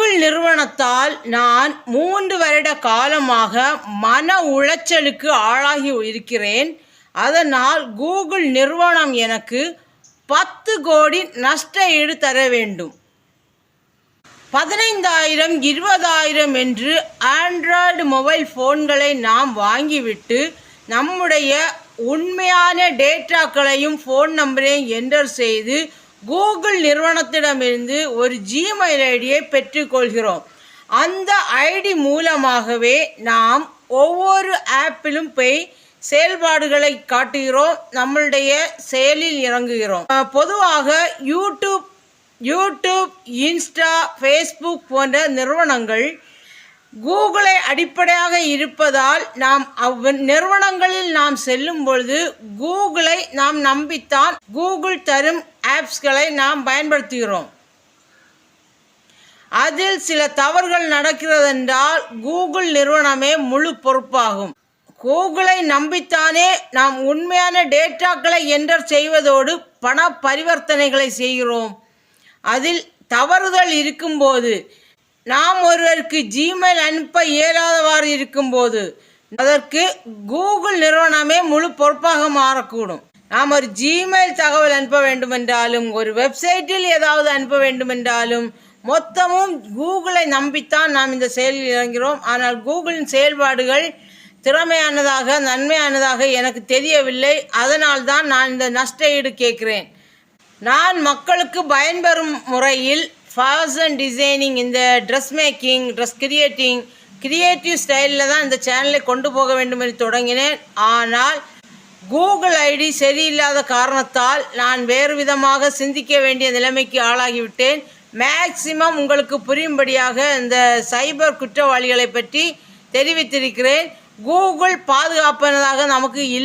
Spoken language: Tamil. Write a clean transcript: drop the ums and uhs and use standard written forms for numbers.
கூகுள் நிறுவனத்தால் நான் 3 வருட காலமாக மன உளைச்சலுக்கு ஆளாகி இருக்கிறேன். அதனால் கூகுள் நிறுவனம் எனக்கு 10 கோடி நஷ்ட ஈடு தர வேண்டும். 15,000 20,000 என்று ஆண்ட்ராய்டு மொபைல் ஃபோன்களை நாம் வாங்கிவிட்டு நம்முடைய உண்மையான டேட்டாக்களையும் ஃபோன் நம்பரையும் என்டர் செய்து கூகுள் நிறுவனத்திடமிருந்து ஒரு ஜிமெயில் ஐடியை பெற்றுக்கொள்கிறோம். அந்த ஐடி மூலமாகவே நாம் ஒவ்வொரு ஆப்பிலும் போய் செயல்பாடுகளை காட்டுகிறோம், நம்மளுடைய செயலில் இறங்குகிறோம். பொதுவாக யூடியூப், இன்ஸ்டா, ஃபேஸ்புக் போன்ற நிறுவனங்கள் கூகுளை அடிப்படையாக இருப்பதால் நாம் நிறுவனங்களில் நாம் செல்லும் பொழுது கூகுளை நாம் நம்பித்தான் கூகுள் தரும் ஆப்ஸ்களை நாம் பயன்படுத்துகிறோம். அதில் சில தவறுகள் நடக்கிறதென்றால் கூகுள் நிறுவனமே முழு பொறுப்பாகும். கூகுளை நம்பித்தானே நாம் உண்மையான டேட்டாக்களை என்டர் செய்வதோடு பண பரிவர்த்தனைகளை செய்கிறோம். அதில் தவறுதல் இருக்கும்போது, நாம் ஒருவருக்கு ஜிமெயில் அனுப்ப இயலாதவாறு இருக்கும்போது அதற்கு கூகுள் நிறுவனமே முழு பொறுப்பாக மாறக்கூடும். நாம் ஒரு ஜிமெயில் தகவல் அனுப்ப வேண்டுமென்றாலும், ஒரு வெப்சைட்டில் ஏதாவது அனுப்ப வேண்டுமென்றாலும் மொத்தமும் கூகுளை நம்பித்தான் நாம் இந்த செயலில் இறங்கிறோம். ஆனால் கூகுளின் செயல்பாடுகள் திறமையானதாக நன்மையானதாக எனக்கு தெரியவில்லை. அதனால்தான் நான் இந்த நஷ்ட ஈடு கேட்கிறேன். நான் மக்களுக்கு பயன்பெறும் முறையில் ஃபேஷன் டிசைனிங், இந்த ட்ரெஸ் மேக்கிங், ட்ரெஸ் கிரியேட்டிவ் ஸ்டைலில் தான் இந்த சேனலை கொண்டு போக வேண்டும் என்று தொடங்கினேன். ஆனால் கூகுள் ஐடி சரியில்லாத காரணத்தால் நான் வேறு விதமாக சிந்திக்க வேண்டிய நிலைமைக்கு ஆளாகிவிட்டேன். மேக்சிமம் உங்களுக்கு புரியும்படியாக இந்த சைபர் குற்றவாளிகளை பற்றி தெரிவித்திருக்கிறேன். கூகுள் பாதுகாப்பானதாக நமக்கு இல்லை.